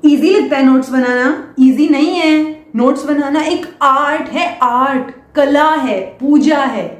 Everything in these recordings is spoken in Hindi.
इजी लगता है नोट्स बनाना? इजी नहीं है। नोट्स बनाना एक आर्ट है, आर्ट, कला है, पूजा है।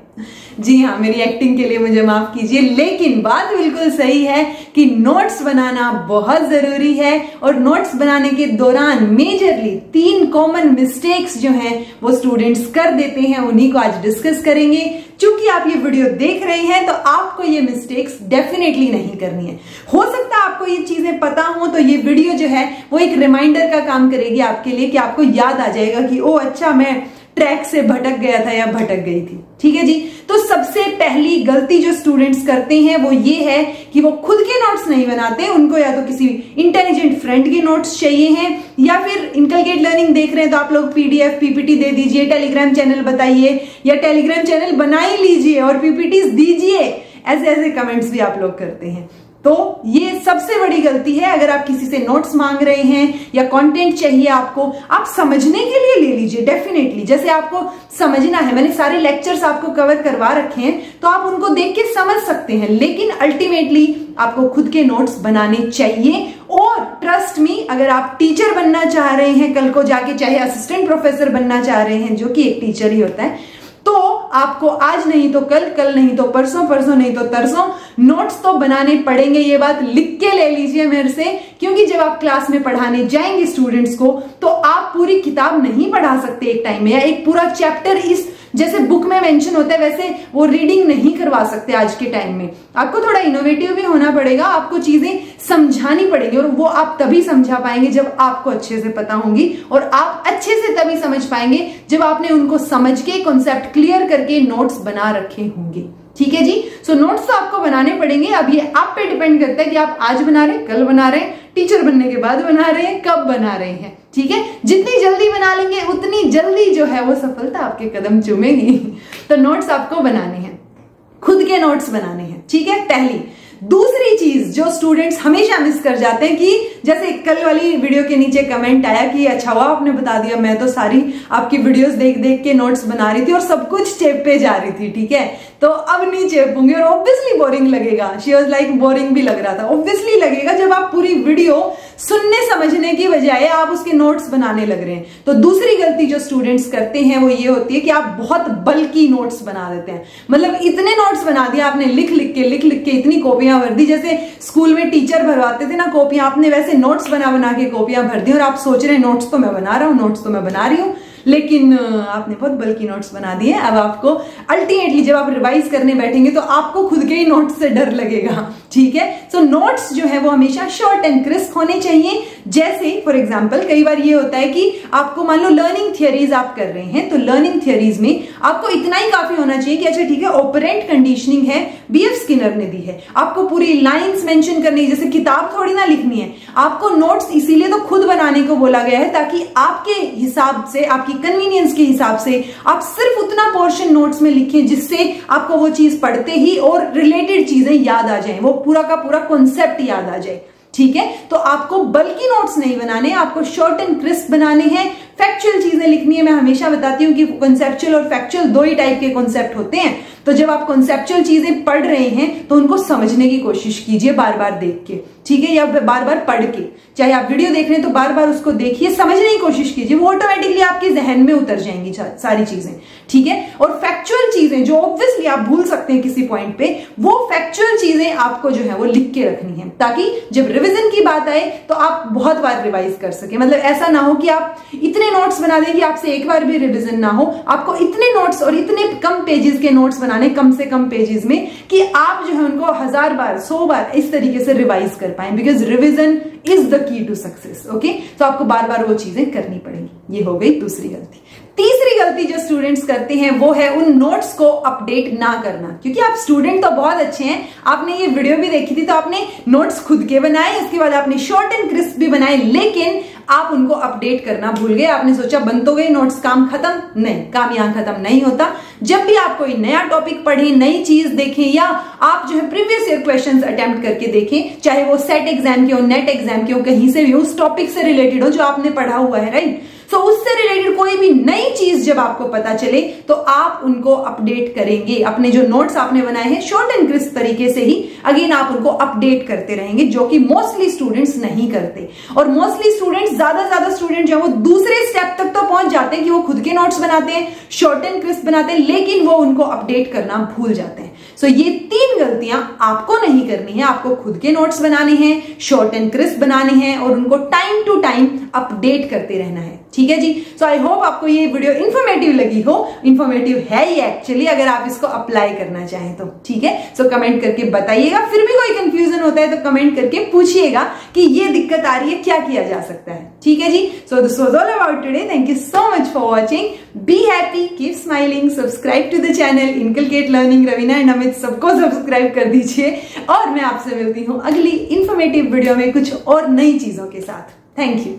जी हाँ, मेरी एक्टिंग के लिए मुझे माफ कीजिए, लेकिन बात बिल्कुल सही है कि नोट्स बनाना बहुत जरूरी है। और नोट्स बनाने के दौरान मेजरली 3 कॉमन मिस्टेक्स जो हैं वो स्टूडेंट्स कर देते हैं, उन्हीं को आज डिस्कस करेंगे। चूंकि आप ये वीडियो देख रहे हैं तो आपको ये मिस्टेक्स डेफिनेटली नहीं करनी है। हो सकता है आपको ये चीजें पता हो तो ये वीडियो जो है वो एक रिमाइंडर का काम करेगी आपके लिए, कि आपको याद आ जाएगा कि ओ अच्छा, मैं ट्रैक से भटक गया था या भटक गई थी। ठीक है जी। तो सबसे पहली गलती जो स्टूडेंट्स करते हैं वो ये है कि वो खुद के नोट्स नहीं बनाते, उनको या तो किसी इंटेलिजेंट फ्रेंड के नोट्स चाहिए हैं, या फिर इनकलकेट लर्निंग देख रहे हैं तो आप लोग पीडीएफ पीपीटी दे दीजिए, टेलीग्राम चैनल बताइए, या टेलीग्राम चैनल बना ही लीजिए और पीपीटीज दीजिए। ऐसे ऐसे कमेंट्स भी आप लोग करते हैं। तो ये सबसे बड़ी गलती है। अगर आप किसी से नोट्स मांग रहे हैं या कंटेंट चाहिए आपको, आप समझने के लिए ले लीजिए डेफिनेटली। जैसे आपको समझना है, मैंने सारे लेक्चर्स आपको कवर करवा रखे हैं तो आप उनको देख के समझ सकते हैं, लेकिन अल्टीमेटली आपको खुद के नोट्स बनाने चाहिए। और ट्रस्ट मी, अगर आप टीचर बनना चाह रहे हैं कल को जाके, चाहे असिस्टेंट प्रोफेसर बनना चाह रहे हैं, जो कि एक टीचर ही होता है, तो आपको आज नहीं तो कल, कल नहीं तो परसों, परसों नहीं तो तरसों नोट्स तो बनाने पड़ेंगे। ये बात लिख के ले लीजिए मेरे से, क्योंकि जब आप क्लास में पढ़ाने जाएंगे स्टूडेंट्स को तो आप पूरी किताब नहीं पढ़ा सकते एक टाइम में, या एक पूरा चैप्टर इस जैसे बुक में मेंशन होता है वैसे वो रीडिंग नहीं करवा सकते आज के टाइम में। आपको थोड़ा इनोवेटिव भी होना पड़ेगा, आपको चीजें समझानी पड़ेगी, और वो आप तभी समझा पाएंगे जब आपको अच्छे से पता होंगी, और आप अच्छे से तभी समझ पाएंगे जब आपने उनको समझ के कॉन्सेप्ट क्लियर करके नोट्स बना रखे होंगे। ठीक है जी। सो नोट्स तो आपको बनाने पड़ेंगे। अब ये आप पे डिपेंड करता है कि आप आज बना रहे हैं, कल बना रहे हैं, टीचर बनने के बाद बना रहे हैं, कब बना रहे हैं। ठीक है, जितनी जल्दी बना लेंगे उतनी जल्दी जो है वो सफलता आपके कदम चूमेगी। तो नोट्स आपको बनाने हैं, खुद के नोट्स बनाने हैं। ठीक है, पहली। दूसरी चीज जो स्टूडेंट्स हमेशा मिस कर जाते हैं, कि जैसे कल वाली वीडियो के नीचे कमेंट आया कि अच्छा हुआ आपने बता दिया, मैं तो सारी आपकी वीडियोस देख देख के नोट्स बना रही थी और सब कुछ चेप पे जा रही थी। ठीक है, तो अब नहीं चेपूंगी, और ऑब्वियसली बोरिंग लगेगा। शी वाज लाइक बोरिंग भी लग रहा था, ऑब्वियसली लगेगा जब आप पूरी वीडियो सुनने समझने की बजाय आप उसके नोट्स बनाने लग रहे हैं। तो दूसरी गलती जो स्टूडेंट्स करते हैं वो ये होती है कि आप बहुत बल्कि नोट्स बना देते हैं। मतलब इतने नोट्स बना दिया आपने, लिख लिख के इतनी कॉपियां भर दी, जैसे स्कूल में टीचर भरवाते थे ना कॉपियां, आपने वैसे नोट्स बना बना के कॉपियां भर दी, और आप सोच रहे हैं नोट्स तो मैं बना रहा हूं, नोट्स तो मैं बना रही हूं, लेकिन आपने बहुत बल्कि नोट्स बना दिए। अब आपको अल्टीमेटली जब आप रिवाइज करने बैठेंगे तो आपको खुद के ही नोट्स से डर लगेगा। ठीक है, सो नोट्स जो है वो हमेशा शॉर्ट एंड क्रिस्प होने चाहिए। जैसे फॉर एग्जांपल कई बार ये होता है कि आपको मान लो लर्निंग थियरीज आप कर रहे हैं, तो लर्निंग थियरीज में आपको इतना ही काफी होना चाहिए कि अच्छा ठीक है, ऑपरेंट कंडीशनिंग है, बीएफ स्किनर ने दी है, आपको पूरी लाइंस मेंशन करनी है। जैसे किताब थोड़ी ना लिखनी है, आपको नोट्स इसीलिए तो खुद बनाने को बोला गया है ताकि आपके हिसाब से, आपकी कन्वीनियंस के हिसाब से आप सिर्फ उतना पोर्शन नोट्स में लिखें जिससे आपको वो चीज पढ़ते ही और रिलेटेड चीजें याद आ जाएं, वो पूरा का पूरा कॉन्सेप्ट याद आ जाए। ठीक है, तो आपको बल्कि नोट्स नहीं बनाने, आपको शॉर्ट एंड क्रिस्प बनाने हैं। फैक्चुअल चीजें लिखनी है। मैं हमेशा बताती हूँ कि कॉन्सेप्चुअल और फैक्चुअल दो ही टाइप के कॉन्सेप्ट होते हैं। तो जब आप कॉन्सेप्चुअल चीजें पढ़ रहे हैं तो उनको समझने की कोशिश कीजिए बार बार देख के, ठीक है, या बार बार पढ़ के। चाहे आप वीडियो देख रहे हैं तो बार बार उसको देखिए, समझने की कोशिश कीजिए, वो ऑटोमेटिकली आपके जहन में उतर जाएंगी सारी चीजें। ठीक है, और फैक्चुअल चीजें जो ऑब्वियसली आप भूल सकते हैं किसी पॉइंट पे, वो फैक्चुअल चीजें आपको जो है वो लिख के रखनी है, ताकि जब रिवीजन की बात आए तो आप बहुत बार रिवाइज कर सके। मतलब ऐसा ना हो कि आप इतने नोट्स बना दें कि आपसे एक बार भी रिवीजन ना हो। आपको इतने नोट्स और इतने कम पेजेस के नोट्स बनाने, कम से कम पेजेस में, कि आप जो है उनको 1000 बार 100 बार इस तरीके से रिवाइज कर पाए, because revision is the key to success. Okay, तो आपको बार बार वो चीजें करनी पड़ेंगी। ये हो गई दूसरी गलती। तीसरी गलती जो स्टूडेंट्स करते हैं वो है उन नोट्स को अपडेट ना करना। क्योंकि आप स्टूडेंट तो बहुत अच्छे हैं, आपने ये वीडियो भी देखी थी तो आपने नोट्स खुद के बनाए, इसके बाद आपने शॉर्ट एंड क्रिस्प भी बनाए, लेकिन आप उनको अपडेट करना भूल गए। आपने सोचा बन तो गए नोट्स, काम खत्म। नहीं, काम यहां खत्म नहीं होता। जब भी आप कोई नया टॉपिक पढ़ें, नई चीज देखें, या आप जो है प्रीवियस ईयर क्वेश्चंस अटेम्प्ट करके देखें, चाहे वो सेट एग्जाम के हो, नेट एग्जाम के हो, कहीं से भी उस टॉपिक से रिलेटेड हो जो आपने पढ़ा हुआ है, राइट। तो उससे रिलेटेड कोई भी नई चीज जब आपको पता चले तो आप उनको अपडेट करेंगे। अपने जो नोट्स आपने बनाए हैं शॉर्ट एंड क्रिस्प तरीके से ही अगेन आप उनको अपडेट करते रहेंगे, जो कि मोस्टली स्टूडेंट्स नहीं करते। और मोस्टली स्टूडेंट्स, ज्यादा स्टूडेंट जो है वो दूसरे स्टेप तक तो पहुंच जाते हैं कि वो खुद के नोट्स बनाते हैं, शॉर्ट एंड क्रिस्प बनाते हैं, लेकिन वो उनको अपडेट करना भूल जाते हैं। सो ये 3 गलतियां आपको नहीं करनी है। आपको खुद के नोट्स बनाने हैं, शॉर्ट एंड क्रिस्प बनाने हैं और उनको टाइम टू टाइम अपडेट करते रहना है, ठीक है जी। सो आई होप आपको ये वीडियो इंफॉर्मेटिव लगी हो। इंफॉर्मेटिव है ये एक्चुअली, अगर आप इसको अप्लाई करना चाहें तो, ठीक है। सो कमेंट करके बताइएगा। फिर भी कोई कंफ्यूजन होता है तो कमेंट करके पूछिएगा कि ये दिक्कत आ रही है, क्या किया जा सकता है, ठीक है जी। So this was all about today. Thank you so much for watching. Be happy, keep smiling, subscribe to the channel inculcate learning Raveena and Amit, सबको सब्सक्राइब कर दीजिए। और मैं आपसे मिलती हूँ अगली इंफॉर्मेटिव वीडियो में कुछ और नई चीजों के साथ। Thank you.